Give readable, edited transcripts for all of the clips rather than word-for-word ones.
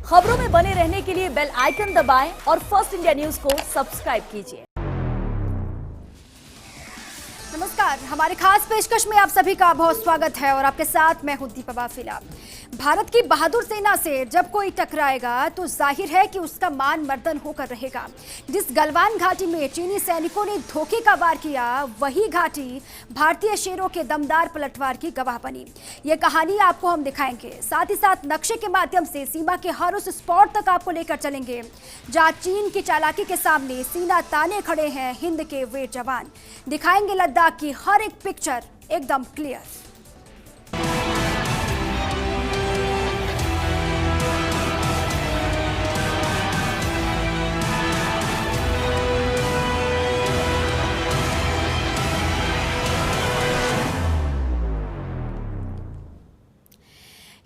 खबरों में बने रहने के लिए बेल आइकन दबाएं और फर्स्ट इंडिया न्यूज को सब्सक्राइब कीजिए। नमस्कार, हमारे खास पेशकश में आप सभी का बहुत स्वागत है और आपके साथ मैं हूं दीपा बाफिला। भारत की बहादुर सेना से जब कोई टकराएगा तो जाहिर है कि उसका मान मर्दन होकर रहेगा। जिस गलवान घाटी में चीनी सैनिकों ने धोखे का वार किया, वही घाटी भारतीय शेरों के दमदार पलटवार की गवाह बनी। ये कहानी आपको हम दिखाएंगे, साथ ही साथ नक्शे के माध्यम से सीमा के हर उस स्पॉट तक आपको लेकर चलेंगे जहां चीन की चालाकी के सामने सीना ताने खड़े हैं हिंद के वीर जवान। दिखाएंगे लद्दाख की हर एक पिक्चर एकदम क्लियर।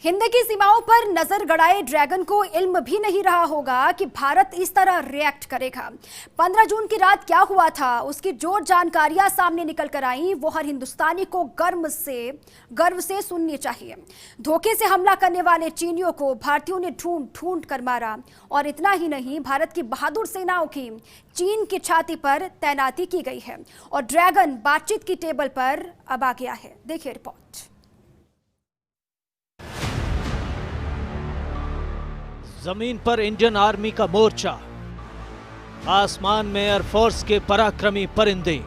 हिंद की सीमाओं पर नजर गड़ाए ड्रैगन को इल्म भी नहीं रहा होगा कि भारत इस तरह रिएक्ट करेगा। 15 जून की रात क्या हुआ था, उसकी जो जानकारियां सामने निकल कर आई वो हर हिंदुस्तानी को गर्व से सुननी चाहिए। धोखे से हमला करने वाले चीनियों को भारतीयों ने ढूंढ कर मारा, और इतना ही नहीं, भारत की बहादुर सेनाओं की चीन की छाती पर तैनाती की गई है और ड्रैगन बातचीत की टेबल पर अब आ गया है। देखिए रिपोर्ट। जमीन पर इंडियन आर्मी का मोर्चा, आसमान में एयरफोर्स के पराक्रमी परिंदे,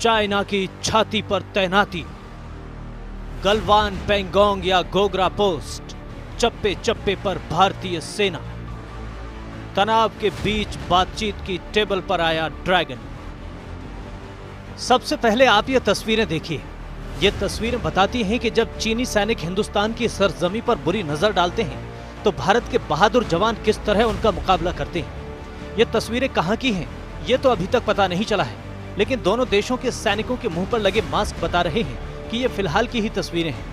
चाइना की छाती पर तैनाती, गलवान, पेंगोंग या गोगरा पोस्ट, चप्पे चप्पे पर भारतीय सेना, तनाव के बीच बातचीत की टेबल पर आया ड्रैगन। सबसे पहले आप ये तस्वीरें देखिए। ये तस्वीरें बताती हैं कि जब चीनी सैनिक हिंदुस्तान की सरजमी पर बुरी नजर डालते हैं तो भारत के बहादुर जवान किस तरह उनका मुकाबला करते हैं। ये तस्वीरें कहां की हैं, ये तो अभी तक पता नहीं चला है, लेकिन दोनों देशों के सैनिकों के मुंह पर लगे मास्क बता रहे हैं कि ये फिलहाल की ही तस्वीरें हैं।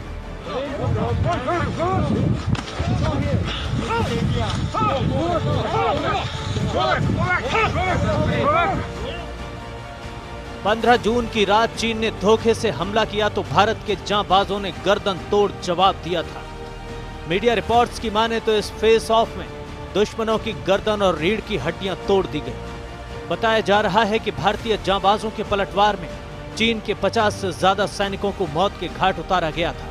15 जून की रात चीन ने धोखे से हमला किया तो भारत के जांबाजों ने गर्दन तोड़ जवाब दिया था। मीडिया रिपोर्ट्स की माने तो इस फेस ऑफ में दुश्मनों की गर्दन और रीढ़ की हड्डियां तोड़ दी गई। बताया जा रहा है कि भारतीय जांबाजों के पलटवार में चीन के 50 से ज्यादा सैनिकों को मौत के घाट उतारा गया था।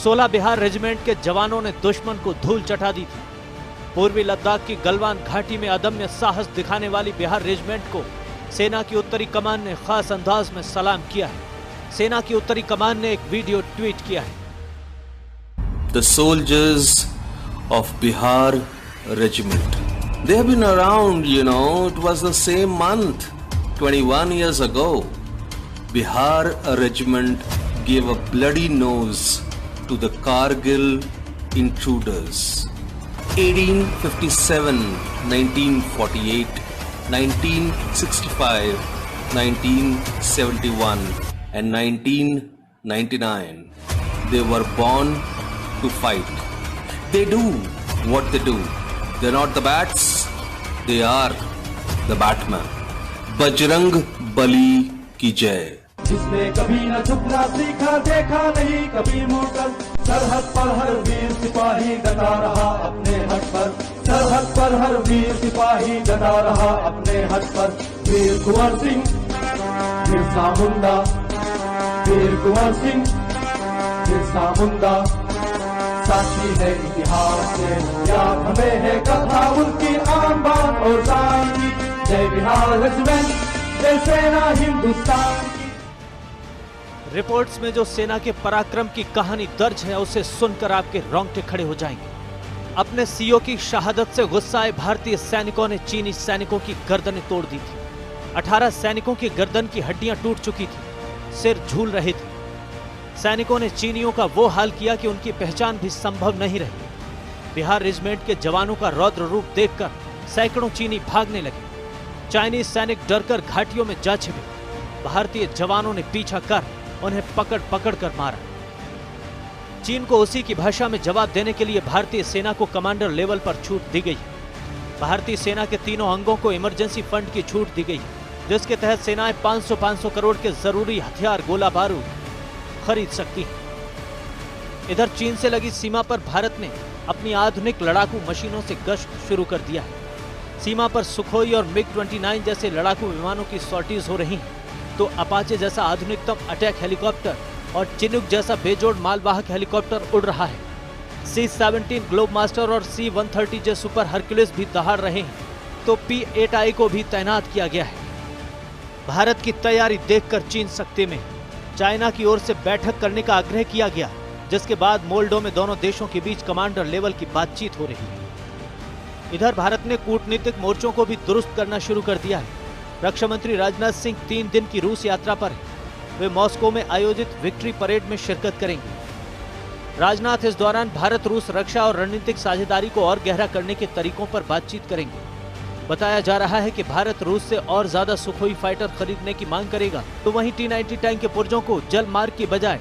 16 बिहार रेजिमेंट के जवानों ने दुश्मन को धूल चटा दी थी। पूर्वी लद्दाख की गलवान घाटी में अदम्य साहस दिखाने वाली बिहार रेजिमेंट को सेना की उत्तरी कमान ने खास अंदाज में सलाम किया है। सेना की उत्तरी कमान ने एक वीडियो ट्वीट किया है। The soldiers of Bihar regiment, they have been around, it was the same month 21 years ago. Bihar regiment gave a bloody nose to the Kargil intruders. 1857, 1948, 1965, 1971 and 1999. They were born to fight. They do what they do. They're not the bats, they are the Batman. Bajrang Bali की जय। जिसने कभी न झुकना सीखा, देखा नहीं कभी मुड़कर, सरहद पर हर वीर सिपाही डटा रहा अपने हक पर, सरहद पर हर वीर सिपाही डटा रहा अपने हक पर। वीर कुंवर सिंह, बिरसा मुंडा, वीर कुंवर सिंह, बिरसा मुंडा, साक्षी है इतिहास से, याद हमें है कथा उनकी आन बान और शान की। जय बिहार रेजिमेंट, जय सेना हिंदुस्तान की। रिपोर्ट्स में जो सेना के पराक्रम की कहानी दर्ज है उसे सुनकर आपके रोंगटे खड़े हो जाएंगे। अपने सीओ की शहादत से गुस्साए भारतीय सैनिकों ने चीनी सैनिकों की गर्दनें तोड़ दी थी। 18 सैनिकों की गर्दन की हड्डियां टूट चुकी थी, सिर झूल रहे थे। सैनिकों ने चीनियों का वो हाल किया कि उनकी पहचान भी संभव नहीं रही। बिहार रेजिमेंट के जवानों का रौद्र रूप देखकर सैकड़ों चीनी भागने लगे। चाइनीज सैनिक डरकर घाटियों में जा छिपे। भारतीय जवानों ने पीछा कर उन्हें पकड़ पकड़ कर मारा। चीन को उसी की भाषा में जवाब देने के लिए भारतीय सेना को कमांडर लेवल पर छूट दी गई। भारतीय सेना के तीनों अंगों को इमरजेंसी फंड की छूट दी गई, जिसके तहत सेनाएं 500 करोड़ के जरूरी हथियार, गोला बारूद खरीद सकती हैं। इधर चीन से लगी सीमा पर भारत ने अपनी आधुनिक लड़ाकू मशीनों से गश्त शुरू कर दिया है। सीमा पर सुखोई और मिग-29 जैसे लड़ाकू विमानों की सॉर्टीज हो रही हैं, तो अपाचे जैसा आधुनिकतम अटैक हेलीकॉप्टर और चिनूक जैसा बेजोड़ मालवाहक हेलीकॉप्टर उड़ रहा है। C-17 ग्लोबमास्टर और C-130 जे सुपर हरक्यूलिस भी दहाड़ रहे हैं, तो P-8I को भी तैनात किया गया है। भारत की तैयारी देखकर चीन सख्ते में, चाइना की ओर से बैठक करने का आग्रह किया गया, जिसके बाद मोल्डो में दोनों देशों के बीच कमांडर लेवल की बातचीत हो रही है। इधर भारत ने कूटनीतिक मोर्चों को भी दुरुस्त करना शुरू कर दिया है। रक्षा मंत्री राजनाथ सिंह 3 दिन की रूस यात्रा पर हैं। वे मॉस्को में आयोजित विक्ट्री परेड में शिरकत करेंगे। राजनाथ इस दौरान भारत रूस रक्षा और रणनीतिक साझेदारी को और गहरा करने के तरीकों पर बातचीत करेंगे। बताया जा रहा है कि भारत रूस से और ज्यादा सुखोई फाइटर खरीदने की मांग करेगा, तो वहीं T-90 टैंक के पुर्जों को जल मार्ग की बजाय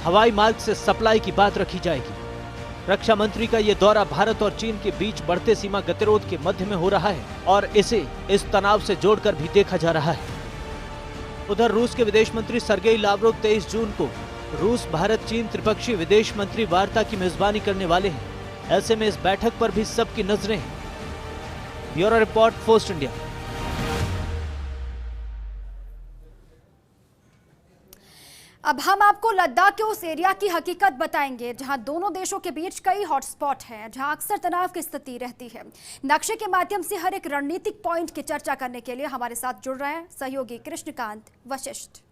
हवाई मार्ग से सप्लाई की बात रखी जाएगी। रक्षा मंत्री का ये दौरा भारत और चीन के बीच बढ़ते सीमा गतिरोध के मध्य में हो रहा है और इसे इस तनाव से जोड़कर भी देखा जा रहा है। उधर रूस के विदेश मंत्री सर्गेई लावरोव 23 जून को रूस भारत चीन त्रिपक्षीय विदेश मंत्री वार्ता की मेजबानी करने वाले हैं। ऐसे में इस बैठक पर भी सबकी नजरें हैं। Bureau report, post India. अब हम आपको लद्दाख के उस एरिया की हकीकत बताएंगे जहां दोनों देशों के बीच कई हॉटस्पॉट हैं, जहां अक्सर तनाव की स्थिति रहती है। नक्शे के माध्यम से हर एक रणनीतिक पॉइंट की चर्चा करने के लिए हमारे साथ जुड़ रहे हैं सहयोगी कृष्णकांत वशिष्ठ।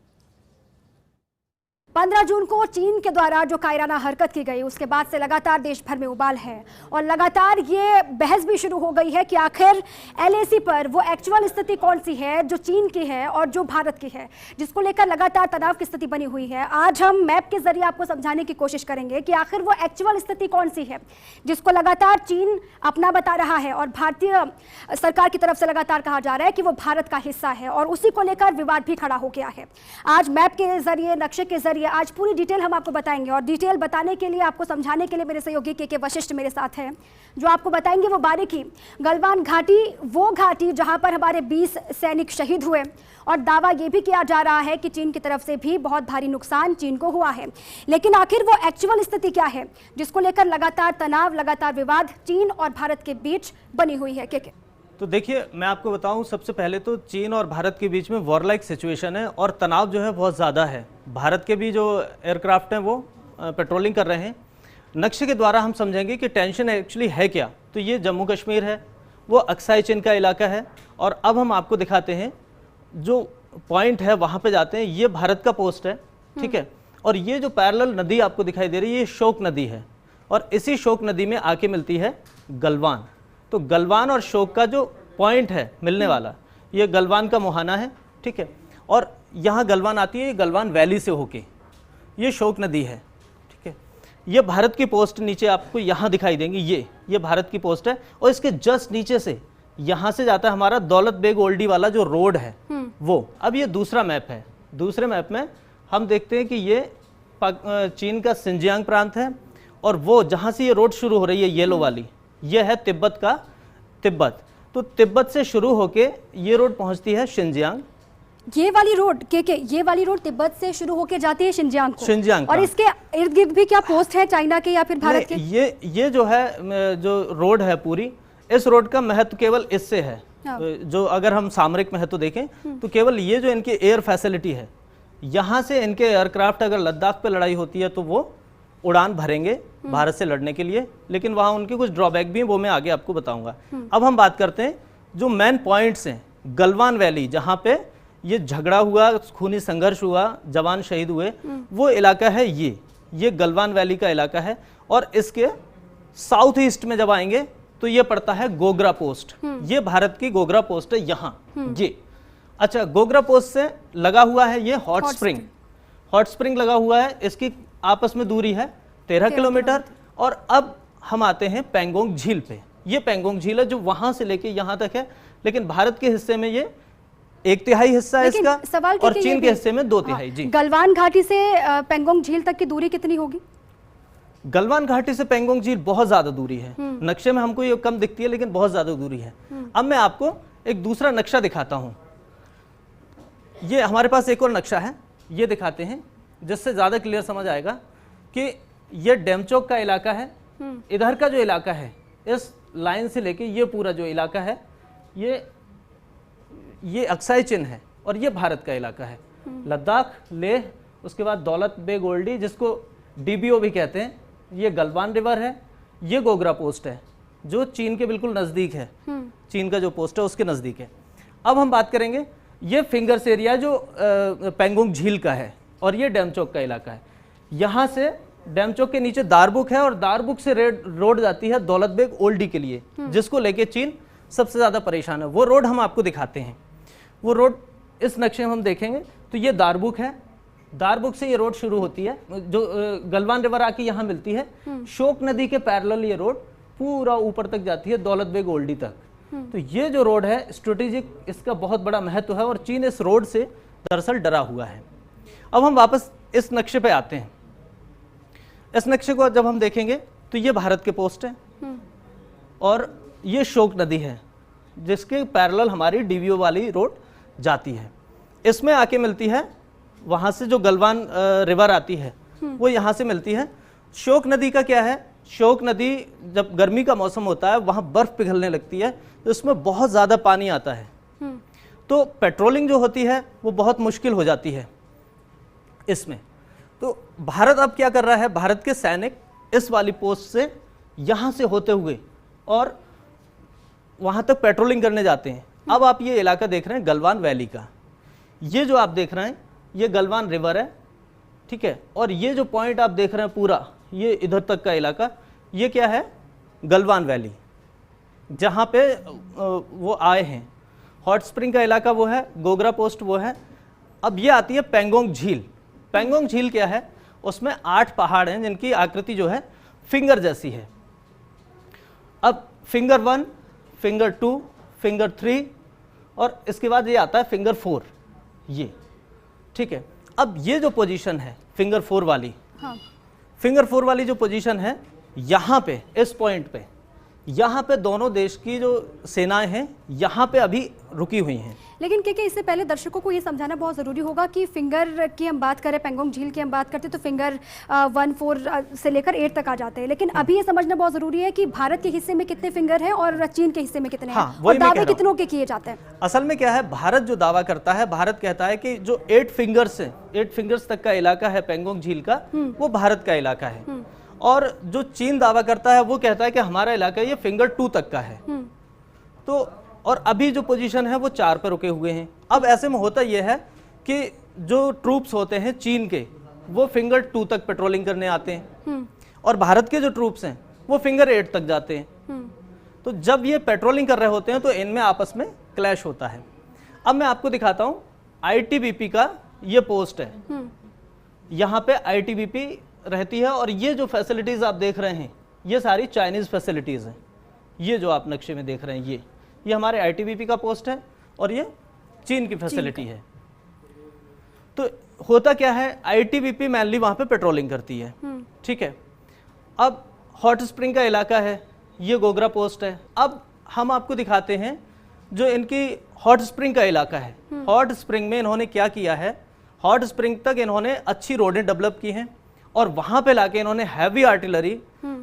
15 जून को चीन के द्वारा जो कायराना हरकत की गई, उसके बाद से लगातार देश भर में उबाल है और लगातार ये बहस भी शुरू हो गई है कि आखिर LAC पर वो एक्चुअल स्थिति कौन सी है जो चीन की है और जो भारत की है, जिसको लेकर लगातार तनाव की स्थिति बनी हुई है। आज हम मैप के जरिए आपको समझाने की कोशिश करेंगे कि आखिर वो एक्चुअल स्थिति कौन सी है जिसको लगातार चीन अपना बता रहा है और भारतीय सरकार की तरफ से लगातार कहा जा रहा है कि वो भारत का हिस्सा है और उसी को लेकर विवाद भी खड़ा हो गया है। आज मैप के जरिए, नक्शे के जरिए आज पूरी डिटेल हम आपको बताएंगे और डिटेल बताने के लिए, आपको समझाने के लिए मेरे सहयोगी के वशिष्ठ मेरे साथ हैं, जो आपको बताएंगे वो बारीकी। गलवान घाटी, वो घाटी जहां पर हमारे 20 सैनिक शहीद हुए और दावा ये भी किया जा रहा है कि चीन की तरफ से भी बहुत भारी नुकसान चीन को हुआ है। लेकिन आखिर वो एक्चुअल स्थिति क्या है जिसको लेकर लगातार तनाव, लगातार विवाद चीन और भारत के बीच बनी हुई है? के तो देखिए, मैं आपको बताऊं, सबसे पहले तो चीन और भारत के बीच में वॉरलाइक सिचुएशन है और तनाव जो है बहुत ज़्यादा है। भारत के भी जो एयरक्राफ्ट हैं वो पेट्रोलिंग कर रहे हैं। नक्शे के द्वारा हम समझेंगे कि टेंशन एक्चुअली है क्या। तो ये जम्मू कश्मीर है, वो अक्साई चीन का इलाका है और अब हम आपको दिखाते हैं जो पॉइंट है, वहाँ पे जाते हैं। ये भारत का पोस्ट है, ठीक है। और ये जो पैरेलल नदी आपको दिखाई दे रही है, ये शोक नदी है और इसी शोक नदी में आके मिलती है गलवान। तो गलवान और शोक का जो पॉइंट है मिलने वाला, ये गलवान का मुहाना है, ठीक है। और यहाँ गलवान आती है, ये गलवान वैली से होके ये शोक नदी है, ठीक है। ये भारत की पोस्ट नीचे आपको यहाँ दिखाई देंगी, ये भारत की पोस्ट है और इसके जस्ट नीचे से यहाँ से जाता है हमारा दौलत बेग ओल्डी वाला जो रोड है वो। अब ये दूसरा मैप है, दूसरे मैप में हम देखते हैं कि ये चीन का सिंजियांग प्रांत है और वो जहाँ से ये रोड शुरू हो रही है येलो वाली, ये है तिब्बत का तिब्बत। तो तिब्बत से शुरू होके ये रोड पहुंचती है शिनजियांग। ये वाली रोड ये वाली रोड तिब्बत से शुरू होके जाती है शिनजियांग को। शिनजियांग और इसके इर्द गिर्द भी क्या पोस्ट है चाइना के या फिर भारत के? ये जो है, जो रोड है पूरी, इस रोड का महत्व केवल इससे है। जो अगर हम सामरिक महत्व देखें तो केवल ये जो इनकी एयर फैसिलिटी है, यहाँ से इनके एयरक्राफ्ट अगर लद्दाख पे लड़ाई होती है तो वो उड़ान भरेंगे भारत से लड़ने के लिए। लेकिन वहाँ उनके कुछ ड्रॉबैक भी हैं, वो मैं आगे आपको बताऊंगा। अब हम बात करते हैं जो मेन पॉइंट्स हैं। गलवान वैली, जहाँ पे ये झगड़ा हुआ, खूनी संघर्ष हुआ, जवान शहीद हुए, वो इलाका है ये गलवान वैली का इलाका है। और इसके साउथ ईस्ट में जब आएंगे तो ये पड़ता है गोगरा पोस्ट। ये भारत की गोगरा पोस्ट है यहाँ, ये। अच्छा, गोगरा पोस्ट से लगा हुआ है ये हॉट स्प्रिंग लगा हुआ है। इसकी आपस में दूरी है 13 किलोमीटर। और अब हम आते हैं पेंगोंग झील पे। ये पेंगोंग झील है जो वहां से लेके यहाँ तक है, लेकिन भारत के हिस्से में ये 1/3 हिस्सा है इसका और चीन के हिस्से में 2/3। जी, गलवान घाटी से पेंगोंग झील तक की दूरी कितनी होगी? गलवान घाटी से पेंगोंग झील बहुत ज्यादा दूरी है। नक्शे में हमको ये कम दिखती है लेकिन बहुत ज्यादा दूरी है। अब मैं आपको एक दूसरा नक्शा दिखाता हूँ। ये हमारे पास एक और नक्शा है, ये दिखाते हैं जिससे ज्यादा क्लियर समझ आएगा कि ये डेमचोक का इलाका है, इधर का जो इलाका है, इस लाइन से लेके ये पूरा जो इलाका है, ये अक्साई चिन है और ये भारत का इलाका है। लद्दाख, लेह, उसके बाद दौलत बेग ओल्डी जिसको डीबीओ भी कहते हैं, ये गलवान रिवर है, ये गोगरा पोस्ट है जो चीन के बिल्कुल नज़दीक है। चीन का जो पोस्ट है उसके नज़दीक है। अब हम बात करेंगे, ये फिंगर्स एरिया जो पेंगोंग झील का है और ये डेमचोक का इलाका है। यहाँ से डेमचोक के नीचे दारबुक है और दारबुक से रोड जाती है दौलत बेग ओल्डी के लिए, जिसको लेके चीन सबसे ज़्यादा परेशान है। वो रोड हम आपको दिखाते हैं। वो रोड इस नक्शे में हम देखेंगे तो ये दारबुक है, दारबुक से ये रोड शुरू होती है, जो गलवान रिवर आके यहाँ मिलती है। शोक नदी के पैरेलल ये रोड पूरा ऊपर तक जाती है दौलत बेग ओल्डी तक। तो ये जो रोड है स्ट्रेटेजिक, इसका बहुत बड़ा महत्व है और चीन इस रोड से दरअसल डरा हुआ है। अब हम वापस इस नक्शे पे आते हैं। इस नक्शे को जब हम देखेंगे तो ये भारत के पोस्ट है और ये शोक नदी है जिसके पैरेलल हमारी डीवीओ वाली रोड जाती है। इसमें आके मिलती है, वहाँ से जो गलवान रिवर आती है वो यहाँ से मिलती है। शोक नदी का क्या है, शोक नदी जब गर्मी का मौसम होता है वहाँ बर्फ़ पिघलने लगती है तो इसमें बहुत ज़्यादा पानी आता है, तो पेट्रोलिंग जो होती है वो बहुत मुश्किल हो जाती है इसमें। तो भारत अब क्या कर रहा है, भारत के सैनिक इस वाली पोस्ट से यहाँ से होते हुए और वहाँ तक पेट्रोलिंग करने जाते हैं। अब आप ये इलाका देख रहे हैं गलवान वैली का, ये जो आप देख रहे हैं ये गलवान रिवर है, ठीक है। और ये जो पॉइंट आप देख रहे हैं पूरा, ये इधर तक का इलाका, ये क्या है, गलवान वैली, जहाँ पे वो आए हैं। हॉट स्प्रिंग का इलाका वो है, गोगरा पोस्ट वो है। अब ये आती है पेंगोंग झील। पेंगोंग झील क्या है, उसमें 8 पहाड़ हैं जिनकी आकृति जो है फिंगर जैसी है। अब फिंगर 1, फिंगर 2, फिंगर 3 और इसके बाद ये आता है फिंगर 4, ये, ठीक है। अब ये जो पोजीशन है फिंगर 4 वाली, हाँ। फिंगर 4 वाली जो पोजीशन है, यहाँ पे इस पॉइंट पे, यहाँ पे दोनों देश की जो सेनाएं हैं यहाँ पे अभी रुकी हुई हैं। लेकिन क्या इससे पहले दर्शकों को ये समझाना बहुत ज़रूरी होगा कि फिंगर की हम बात करें, पेंगोंग झील की हम बात करते तो फिंगर 1, 4 से लेकर 8 तक आ जाते हैं, लेकिन अभी ये समझना बहुत ज़रूरी है कि भारत के हिस्से में कितने फिंगर हैं और चीन के हिस्से में कितने हैं, और दावे कितनों के किए जाते हैं। असल में क्या है, भारत जो दावा करता है, भारत कहता है कि जो 8 फिंगर्स तक का इलाका है पेंगोंग झील का, वो भारत का इलाका है। और जो चीन दावा करता है वो कहता है कि हमारा इलाका ये फिंगर 2 तक का है। तो और अभी जो पोजीशन है वो 4 पर रुके हुए हैं। अब ऐसे में होता यह है कि जो ट्रूप्स होते हैं चीन के, वो फिंगर 2 तक पेट्रोलिंग करने आते हैं और भारत के जो ट्रूप्स हैं वो फिंगर 8 तक जाते हैं। तो जब ये पेट्रोलिंग कर रहे होते हैं तो इनमें आपस में क्लैश होता है। अब मैं आपको दिखाता हूँ, आईटीबीपी का ये पोस्ट है, यहाँ पे आईटीबीपी रहती है और ये जो फैसिलिटीज आप देख रहे हैं ये सारी चाइनीज फैसिलिटीज हैं। ये जो आप नक्शे में देख रहे हैं ये हमारे आईटीबीपी का पोस्ट है और ये चीन की फैसिलिटी है। तो होता क्या है, आईटीबीपी मैनली वहां पे पेट्रोलिंग करती है, ठीक है। अब हॉट स्प्रिंग का इलाका है, ये गोगरा पोस्ट है। अब हम आपको दिखाते हैं जो इनकी हॉट स्प्रिंग का इलाका है। हॉट स्प्रिंग में इन्होंने क्या किया है, हॉट स्प्रिंग तक इन्होंने अच्छी रोडें डेवलप की हैं और वहां पे लाके इन्होंने heavy artillery,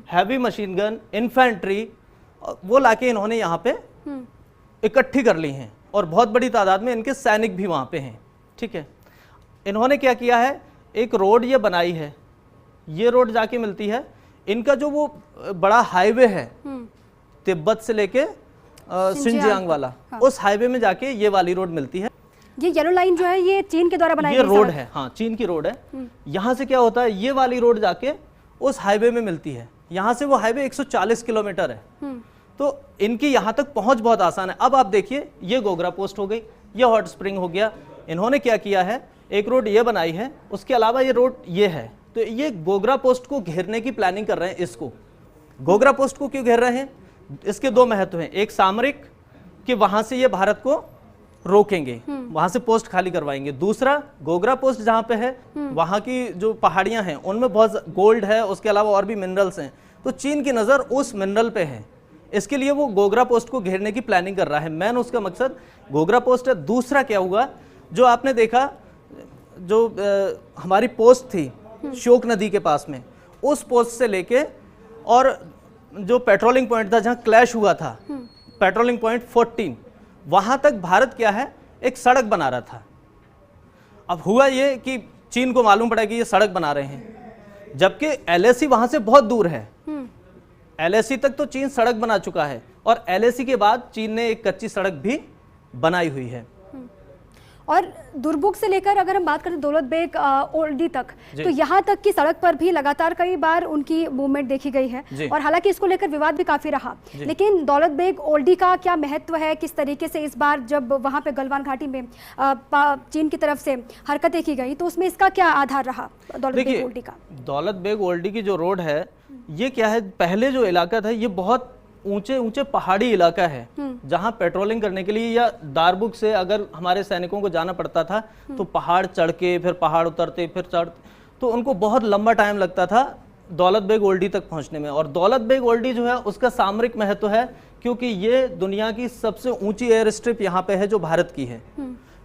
heavy machine gun, infantry, वो लाके इन्होंने यहाँ पे इकट्ठी कर ली हैं और बहुत बड़ी तादाद में इनके सैनिक भी वहाँ पे हैं, ठीक है। इन्होंने क्या किया है, एक रोड ये बनाई है, ये रोड जाके मिलती है, इनका जो वो बड़ा हाईवे है तिब्बत से लेके सिंजियांग वाला, हाँ। उस हाईवे में जाके ये वाली रोड मिलती है। ये येलो लाइन जो है ये चीन के द्वारा बनाई गई रोड है, हाँ, चीन की रोड है। यहाँ से क्या होता है, ये वाली रोड जाके उस हाईवे में मिलती है। यहाँ से वो हाईवे 140 किलोमीटर है, तो इनकी यहाँ तक पहुँच बहुत आसान है। अब आप देखिए, ये गोगरा पोस्ट हो गई, ये हॉट स्प्रिंग हो गया। इन्होंने क्या किया है, एक रोड ये बनाई है, उसके अलावा ये रोड ये है। तो ये गोगरा पोस्ट को घेरने की प्लानिंग कर रहे हैं। इसको गोगरा पोस्ट को क्यों घेर रहे हैं, इसके 2 महत्व हैं। एक सामरिक, कि वहां से ये भारत को रोकेंगे, वहां से पोस्ट खाली करवाएंगे। दूसरा, गोगरा पोस्ट जहां पे है वहां की जो पहाड़ियां हैं उनमें बहुत गोल्ड है, उसके अलावा और भी मिनरल्स हैं, तो चीन की नजर उस मिनरल पे है। इसके लिए वो गोगरा पोस्ट को घेरने की प्लानिंग कर रहा है। मैन उसका मकसद गोगरा पोस्ट है। दूसरा क्या हुआ, जो आपने देखा, जो हमारी पोस्ट थी शोक नदी के पास में, उस पोस्ट से लेके और जो पेट्रोलिंग पॉइंट था जहां क्लैश हुआ था, पेट्रोलिंग पॉइंट 14, वहां तक भारत क्या है, एक सड़क बना रहा था। अब हुआ ये कि चीन को मालूम पड़ा कि ये सड़क बना रहे हैं, जबकि LAC वहां से बहुत दूर है। LAC तक तो चीन सड़क बना चुका है, और LAC के बाद चीन ने एक कच्ची सड़क भी बनाई हुई है। और दुर्बुक से लेकर अगर हम बात करें दौलत बेग ओल्डी तक, तो यहाँ तक की सड़क पर भी लगातार कई बार उनकी मूवमेंट देखी गई है, और हालांकि इसको लेकर विवाद भी काफी रहा, लेकिन दौलत बेग ओल्डी का क्या महत्व है, किस तरीके से इस बार जब वहां पे गलवान घाटी में चीन की तरफ से हरकतें की गई, तो उसमें इसका क्या आधार रहा दौलत बेग ओल्डी का? दौलत बेग ओल्डी की जो रोड है, ये क्या है, पहले जो इलाका था ये बहुत ऊंचे ऊंचे पहाड़ी इलाका है, जहां पेट्रोलिंग करने के लिए या दारबुक से अगर हमारे सैनिकों को जाना पड़ता था तो पहाड़ चढ़ के फिर पहाड़ उतरते फिर तो उनको बहुत लंबा टाइम लगता था दौलत बेग ओल्डी तक पहुंचने में। और दौलत बेग ओल्डी जो है उसका सामरिक महत्व है, क्योंकि ये दुनिया की सबसे ऊंची एयर स्ट्रिप यहाँ पे है जो भारत की है।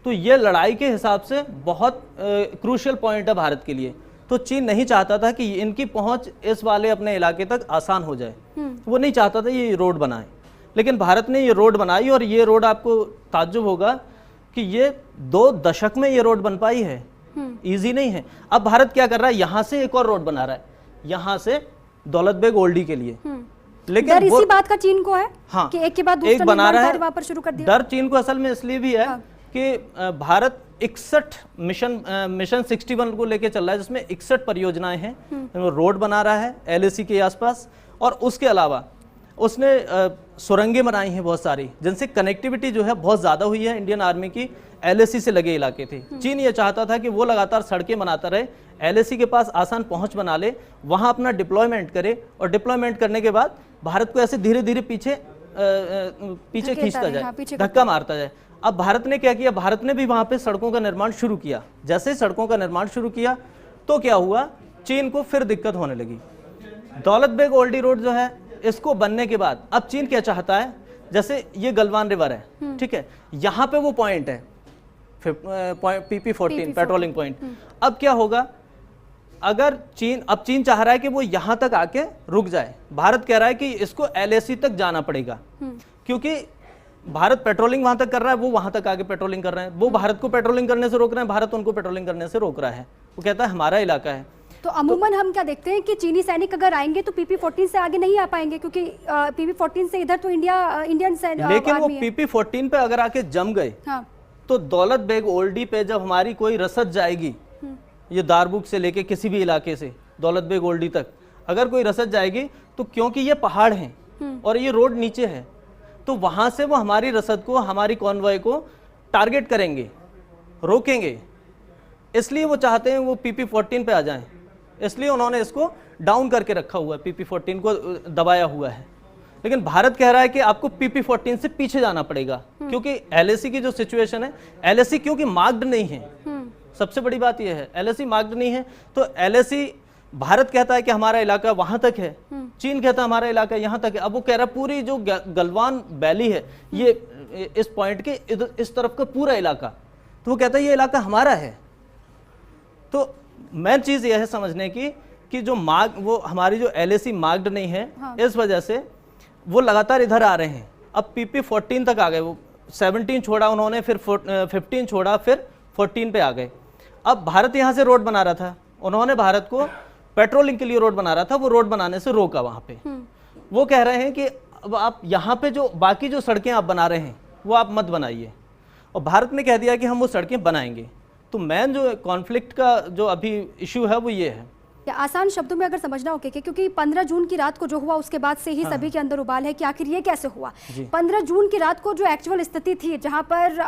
तो ये लड़ाई के हिसाब से बहुत क्रूशियल पॉइंट है भारत के लिए। तो चीन नहीं चाहता था कि इनकी पहुंच इस वाले अपने इलाके तक आसान हो जाए, वो नहीं चाहता था ये रोड बनाए, लेकिन भारत ने ये रोड बनाई। और ये रोड आपको ताज्जुब होगा कि ये 2 दशक में ये रोड बन पाई है, इजी नहीं है। अब भारत क्या कर रहा है, यहां से एक और रोड बना रहा है, यहां से दौलत बेग ओल्डी के लिए। लेकिन डर इसी बात का चीन को है, हाँ, कि एक के बाद दूसरा बना रहा है, वहां पर शुरू कर दिया। डर चीन को असल में इसलिए भी है कि भारत 61 मिशन 61 को लेके चल रहा है, जिसमें 61 परियोजनाएं हैं, रोड बना रहा है LAC के आसपास, और उसके अलावा उसने सुरंगें बनाई हैं बहुत सारी, जिनसे कनेक्टिविटी जो है बहुत ज़्यादा हुई है इंडियन आर्मी की LAC से लगे इलाके थे। चीन ये चाहता था कि वो लगातार सड़कें बनाता रहे, LAC के पास आसान पहुंच बना ले, वहाँ अपना डिप्लॉयमेंट करे, और डिप्लॉयमेंट करने के बाद भारत को ऐसे धीरे धीरे पीछे खींचता जाए, धक्का मारता जाए। अब भारत ने क्या किया, भारत ने भी वहाँ पे सड़कों का निर्माण शुरू किया। जैसे सड़कों का निर्माण शुरू किया तो क्या हुआ, चीन को फिर दिक्कत होने लगी। दौलत बेग ओल्डी रोड जो है, इसको बनने के बाद अब चीन क्या चाहता है, जैसे ये गलवान रिवर है, ठीक है, यहाँ पे वो पॉइंट है PP14 पेट्रोलिंग पॉइंट। अब क्या होगा, अगर चीन चाह रहा है कि वो यहाँ तक आके रुक जाए, भारत कह रहा है कि इसको LAC तक जाना पड़ेगा, क्योंकि भारत पेट्रोलिंग वहां तक कर रहा है, वो वहां तक आगे पेट्रोलिंग कर रहे हैं, वो भारत को पेट्रोलिंग करने से रोक रहे हैं, भारत उनको पेट्रोलिंग करने से रोक रहा है। वो कहता है हमारा इलाका है। तो अमूमन हम क्या देखते हैं कि चीनी सैनिक अगर आएंगे तो PP14 से आगे नहीं आ पाएंगे, क्योंकि PP14 से इधर तो इंडियन सैनिक, लेकिन वो PP14 पे अगर आके जम गए, हाँ, तो दौलत बेग ओल्डी पे जब हमारी कोई रसद जाएगी, ये दारबुक से लेके किसी भी इलाके से दौलत बेग ओल्डी तक अगर कोई रसद जाएगी, तो क्योंकि ये पहाड़ हैं और ये रोड नीचे है, तो वहां से वो हमारी रसद को, हमारी कॉन्वॉय को टारगेट करेंगे, रोकेंगे। इसलिए वो चाहते हैं वो PP14 पे आ जाएं, इसलिए उन्होंने इसको डाउन करके रखा हुआ है, PP14 को दबाया हुआ है। लेकिन भारत कह रहा है कि आपको PP14 से पीछे जाना पड़ेगा, क्योंकि LAC की जो सिचुएशन है, LAC क्योंकि मार्क्ड नहीं है, सबसे बड़ी बात यह है, LAC मार्क्ड नहीं है। तो LAC, भारत कहता है कि हमारा इलाका वहां तक है, चीन कहता है हमारा इलाका यहां तक है। अब वो कह रहा है पूरी जो गलवान वैली है, ये इस पॉइंट के इस तरफ का पूरा इलाका, तो वो कहता है ये इलाका हमारा है। तो मेन चीज यह है समझने की कि जो वो हमारी जो LAC मार्क्ड नहीं है, हाँ, इस वजह से वो लगातार इधर आ रहे हैं। अब PP14 तक आ गए, वो 17 छोड़ा उन्होंने, फिर 15 छोड़ा, फिर 14 पे आ गए। अब भारत यहाँ से रोड बना रहा था, उन्होंने भारत को पेट्रोलिंग के लिए रोड बना रहा था, वो रोड बनाने से रोका वहां पे। वो कह रहे हैं कि अब आप यहाँ पे जो बाकी जो सड़कें आप बना रहे हैं वो आप मत बनाइए, और भारत ने कह दिया कि हम वो सड़कें बनाएंगे। तो मेन जो कॉन्फ्लिक्ट का जो अभी इशू है वो ये है। आसान शब्दों में अगर समझना हो क्योंकि 15 जून की रात को जो हुआ उसके बाद से ही हाँ, सभी के अंदर उबाल है कि आखिर ये कैसे हुआ। 15 जून की रात को जो एक्चुअल स्थिति थी जहां पर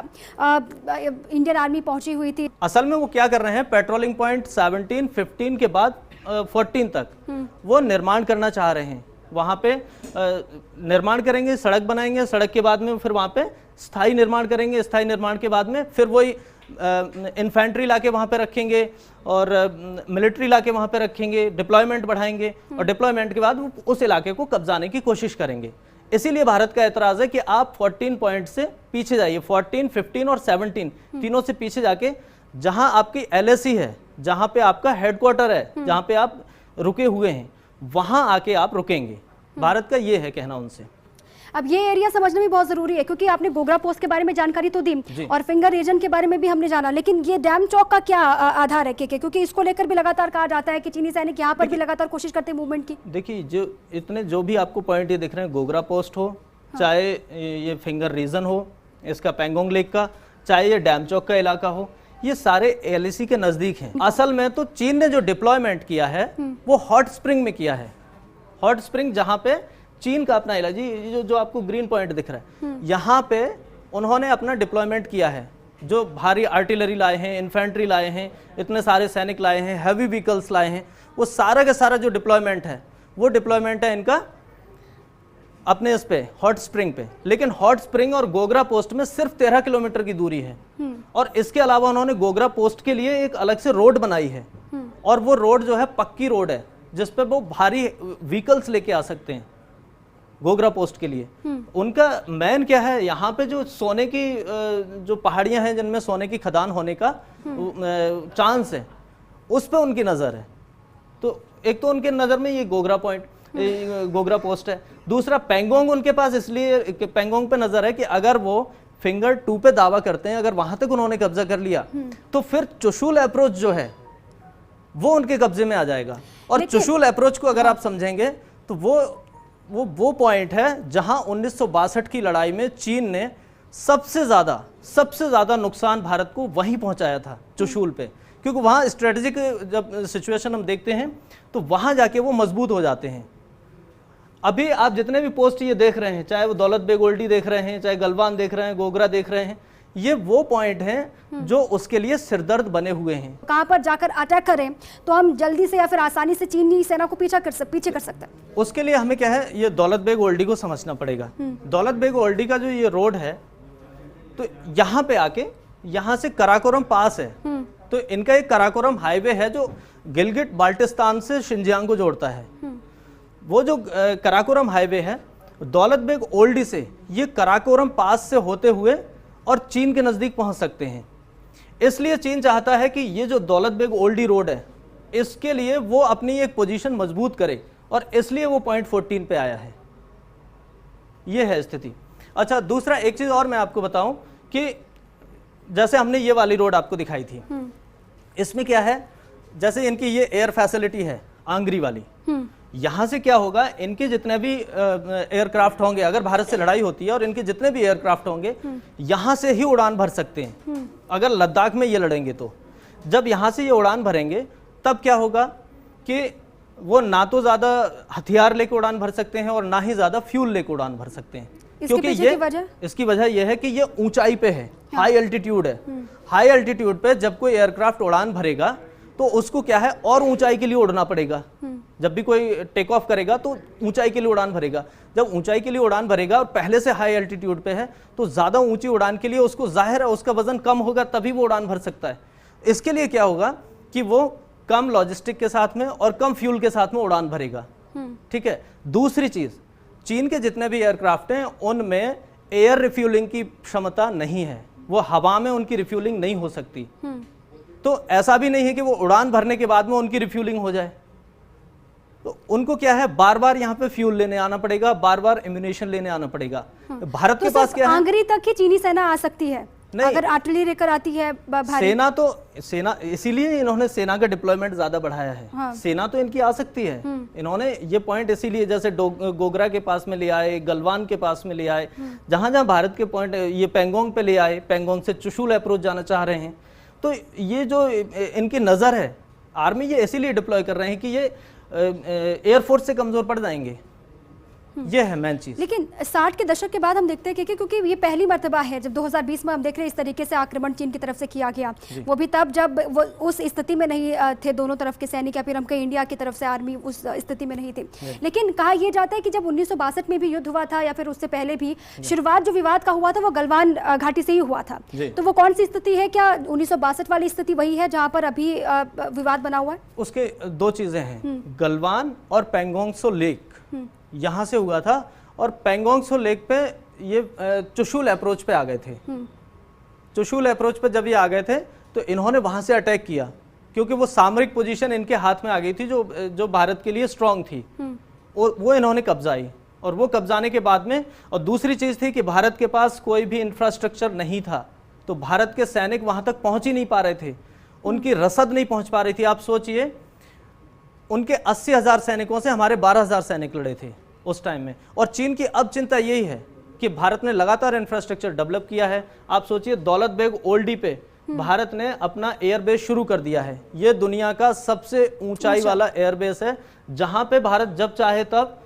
इंडियन आर्मी पहुंची हुई थी, असल में वो क्या कर रहे हैं, पेट्रोलिंग पॉइंट 17, 15 के बाद 14 तक वो निर्माण करना चाह रहे हैं। वहां पे निर्माण करेंगे, सड़क बनाएंगे, सड़क के बाद में फिर वहां पे स्थायी निर्माण करेंगे, स्थायी निर्माण के बाद में फिर वही इन्फेंट्री लाके वहां पे रखेंगे और मिलिट्री लाके वहां पे रखेंगे, डिप्लॉयमेंट बढ़ाएंगे, और डिप्लॉयमेंट के बाद उस इलाके को कब्जाने की कोशिश करेंगे। इसीलिए भारत का एतराज है कि आप 14 पॉइंट से पीछे जाइए, 14, 15 और 17 तीनों से पीछे जाके जहां आपकी LAC है, जहां पे आपका हेडक्वार्टर है, जहां पे आप रुके हुए हैं, वहां आके आप रुकेंगे। भारत का ये है कहना उनसे। अब ये एरिया समझना भी बहुत जरूरी है, क्योंकि आपने गोगरा पोस्ट के बारे में जानकारी तो दी और फिंगर रीजन के बारे में भी हमने जाना, लेकिन ये डैम चौक का क्या आधार है? क्योंकि इसको लेकर भी लगातार कहा जाता है कि चीनी सैनिक यहाँ पर भी लगातार कोशिश करते हैं मूवमेंट की। देखिए, जो भी आपको पॉइंट ये दिख रहे हैं, गोगरा पोस्ट हो, चाहे ये फिंगर रीजन हो इसका पैंगोंग लेक का, चाहे ये डैम चौक का इलाका हो, ये सारे एलएसी के नजदीक हैं। असल में तो चीन ने जो डिप्लॉयमेंट किया है वो हॉट स्प्रिंग में किया है। हॉट स्प्रिंग जहां पे चीन का अपना इलाका, जो आपको ग्रीन पॉइंट दिख रहा है, यहाँ पे उन्होंने अपना डिप्लॉयमेंट किया है। जो भारी आर्टिलरी लाए हैं, इन्फेंट्री लाए हैं, इतने सारे सैनिक लाए हैं, हैवी व्हीकल्स लाए हैं, वो सारा का सारा जो डिप्लॉयमेंट है वो डिप्लॉयमेंट है इनका अपने इस पे हॉट स्प्रिंग पे। लेकिन हॉट स्प्रिंग और गोगरा पोस्ट में सिर्फ 13 किलोमीटर की दूरी है, और इसके अलावा उन्होंने गोगरा पोस्ट के लिए एक अलग से रोड बनाई है, और वो रोड जो है पक्की रोड है जिसपे वो भारी व्हीकल्स लेके आ सकते हैं गोगरा पोस्ट के लिए। उनका मैन क्या है, यहाँ पे जो सोने की जो पहाड़ियां हैं जिनमें सोने की खदान होने का चांस है, उस पे उनकी नजर है। तो एक तो उनके नजर में ये गोगरा पॉइंट, गोगरा पोस्ट है। दूसरा पैंगोंग उनके पास इसलिए पैंगोंग पे नजर है कि अगर वो फिंगर 2 पे दावा करते हैं, अगर वहां तक उन्होंने कब्जा कर लिया तो फिर चुशुल अप्रोच जो है वो उनके कब्जे में आ जाएगा। और चुशुल अप्रोच को अगर आप समझेंगे तो वो पॉइंट है जहां 1962 की लड़ाई में चीन ने सबसे ज्यादा नुकसान भारत को वहीं पहुंचाया था, चुशुल पे, क्योंकि वहां स्ट्रेटेजिक जब सिचुएशन हम देखते हैं तो वहां जाके वो मजबूत हो जाते हैं। अभी आप जितने भी पोस्ट ये देख रहे हैं, चाहे वो दौलत बेग ओल्डी देख रहे हैं, चाहे गलवान देख रहे हैं, गोगरा देख रहे हैं, ये वो पॉइंट हैं जो उसके लिए सिरदर्द बने हुए हैं। कहां पर जाकर अटैक करें तो हम जल्दी से या फिर आसानी से चीनी सेना को पीछे कर सकते हैं। उसके लिए हमें क्या है, ये दौलत बेग ओल्डी को समझना पड़ेगा। दौलत बेग ओल्डी का जो ये रोड है, तो यहाँ पे आके यहाँ से कराकोरम पास है, तो इनका एक कराकोरम हाईवे है जो गिलगिट बाल्टिस्तान से शिनजियांग को जोड़ता है। वो जो कराकोरम हाईवे है, दौलत बेग ओल्डी से ये कराकोरम पास से होते हुए और चीन के नजदीक पहुंच सकते हैं। इसलिए चीन चाहता है कि ये जो दौलत बेग ओल्डी रोड है, इसके लिए वो अपनी एक पोजीशन मजबूत करे, और इसलिए वो पॉइंट 14 पे आया है। ये है स्थिति। अच्छा, दूसरा एक चीज और मैं आपको बताऊं कि जैसे हमने ये वाली रोड आपको दिखाई थी, इसमें क्या है, जैसे इनकी ये एयर फैसिलिटी है आंगरी वाली, यहां से क्या होगा, इनके जितने भी एयरक्राफ्ट होंगे, अगर भारत से लड़ाई होती है और इनके जितने भी एयरक्राफ्ट होंगे यहां से ही उड़ान भर सकते हैं। अगर लद्दाख में ये लड़ेंगे तो जब यहां से ये उड़ान भरेंगे तब क्या होगा कि वो ना तो ज्यादा हथियार लेकर उड़ान भर सकते हैं और ना ही ज्यादा फ्यूल लेकर उड़ान भर सकते हैं। क्योंकि इसकी वजह यह है कि ये ऊंचाई पे है, हाई एल्टीट्यूड है। हाई एल्टीट्यूड पे जब कोई एयरक्राफ्ट उड़ान भरेगा तो उसको क्या है, और ऊंचाई के लिए उड़ना पड़ेगा। जब भी कोई टेक ऑफ करेगा तो ऊंचाई के लिए उड़ान भरेगा। जब ऊंचाई के लिए उड़ान भरेगा और पहले से हाई एल्टीट्यूड पे है, तो ज्यादा ऊंची उड़ान के लिए उसको जाहिर है उसका वजन कम होगा, तभी वो उड़ान भर सकता है। इसके लिए क्या होगा कि वो कम लॉजिस्टिक के साथ में और कम फ्यूल के साथ में उड़ान भरेगा। ठीक है। दूसरी चीज, चीन के जितने भी एयरक्राफ्ट हैं उनमें एयर रिफ्यूलिंग की क्षमता नहीं है, वो हवा में उनकी रिफ्यूलिंग नहीं हो सकती। तो ऐसा भी नहीं है कि वो उड़ान भरने के बाद में उनकी रिफ्यूलिंग हो जाए। तो उनको क्या है, बार बार यहाँ पे फ्यूल लेने आना पड़ेगा, बार बार एम्यूनेशन लेने आना पड़ेगा। भारत के पास क्या है, आंगरी तक ही चीनी सेना आ सकती है नहीं, अगर आर्टिलरी लेकर आती है सेना इसीलिए इन्होंने सेना का डिप्लॉयमेंट ज्यादा बढ़ाया है। हाँ। सेना तो इनकी आ सकती है। इन्होंने ये पॉइंट इसीलिए जैसे गोगरा के पास में ले आए, गलवान के पास में ले आए, जहां जहां भारत के पॉइंट, ये पैंगोंग पे ले आए, पैंगोंग से चुशुल अप्रोच जाना चाह रहे हैं। तो ये जो इनकी नजर है, आर्मी ये इसीलिए डिप्लॉय कर रहे हैं कि ये एयरफोर्स से कमजोर पड़ जाएंगे। ये है मेन चीज। लेकिन 60 के दशक के बाद हम देखते हैं कि क्योंकि ये पहली मर्तबा है जब 2020 में हम देख रहे हैं इस तरीके से आक्रमण चीन की तरफ से किया गया, वो भी तब जब वो उस स्थिति में नहीं थे दोनों तरफ के सैनिक, या फिर हम कहीं इंडिया की तरफ से आर्मी उस स्थिति में नहीं थी। लेकिन कहा यह जाता है कि जब 1962 में भी युद्ध हुआ था या फिर उससे पहले भी, शुरुआत जो विवाद का हुआ था वो गलवान घाटी से ही हुआ था। तो वो कौन सी स्थिति है, क्या 1962 वाली स्थिति वही है जहाँ पर अभी विवाद बना हुआ है? उसके दो चीजें हैं, गलवान और पैंगोंग सो लेक यहाँ से हुआ था, और पैंगोंग सो लेक पे ये चुशुल अप्रोच पे आ गए थे। चुशुल अप्रोच पे जब ये आ गए थे तो इन्होंने वहां से अटैक किया, क्योंकि वो सामरिक पोजीशन इनके हाथ में आ गई थी जो भारत के लिए स्ट्रांग थी, और वो इन्होंने कब्जाई। और वो कब्जाने के बाद में, और दूसरी चीज थी कि भारत के पास कोई भी इंफ्रास्ट्रक्चर नहीं था, तो भारत के सैनिक वहां तक पहुंच ही नहीं पा रहे थे, उनकी रसद नहीं पहुंच पा रही थी। आप सोचिए, उनके 80,000 सैनिकों से हमारे 12,000 सैनिक लड़े थे उस टाइम में। और चीन की अब चिंता यही है कि भारत ने लगातार इंफ्रास्ट्रक्चर डेवलप किया है। आप सोचिए, दौलत बेग ओल्डी पे भारत ने अपना एयरबेस शुरू कर दिया है। ये दुनिया का सबसे ऊंचाई वाला एयरबेस है, जहां पे भारत जब चाहे तब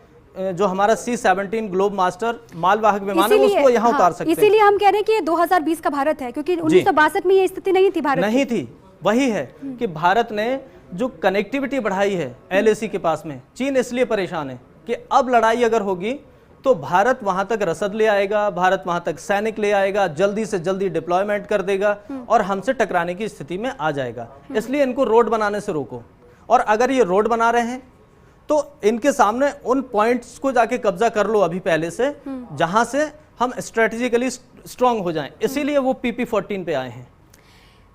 जो हमारा C-17 ग्लोब मास्टर मालवाहक विमान है उसको यहाँ उतार सकते हैं। इसीलिए हम कह रहे हैं कि ये 2020 का भारत है, क्योंकि 1962 में ये स्थिति नहीं थी भारत नहीं थी। वही है कि भारत ने जो कनेक्टिविटी बढ़ाई है LAC के पास में, चीन इसलिए परेशान है कि अब लड़ाई अगर होगी तो भारत वहां तक रसद ले आएगा, भारत वहां तक सैनिक ले आएगा, जल्दी से जल्दी डिप्लॉयमेंट कर देगा और हमसे टकराने की स्थिति में आ जाएगा। इसलिए इनको रोड बनाने से रोको। और अगर ये रोड बना रहे हैं तो इनके सामने उन पॉइंट्स को जाके कब्जा कर लो अभी पहले से, जहां से हम स्ट्रेटेजिकली स्ट्रांग हो जाएं। इसीलिए वो PP-14 पे आए हैं।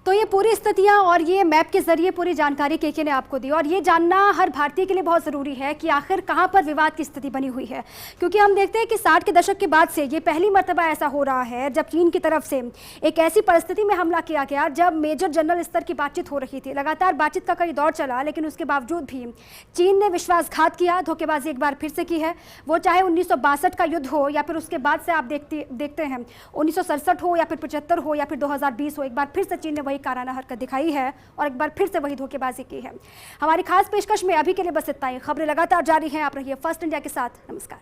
तो ये पूरी स्थितियां और ये मैप के जरिए पूरी जानकारी केके ने आपको दी, और ये जानना हर भारतीय के लिए बहुत ज़रूरी है कि आखिर कहां पर विवाद की स्थिति बनी हुई है। क्योंकि हम देखते हैं कि 60 के दशक के बाद से ये पहली मर्तबा ऐसा हो रहा है जब चीन की तरफ से एक ऐसी परिस्थिति में हमला किया गया जब मेजर जनरल स्तर की बातचीत हो रही थी। लगातार बातचीत का कई दौर चला, लेकिन उसके बावजूद भी चीन ने विश्वासघात किया, धोखेबाजी एक बार फिर से की है। वो चाहे 1962 का युद्ध हो या फिर उसके बाद से आप देखते हैं 1967 हो या फिर 75 हो या फिर 2020 हो, एक बार फिर से चीन ने वही काराना हरकत दिखाई है और एक बार फिर से वही धोखेबाजी की है। हमारी खास पेशकश में अभी के लिए बस इतना ही। खबरें लगातार जारी हैं, आप रहिए फर्स्ट इंडिया के साथ। नमस्कार।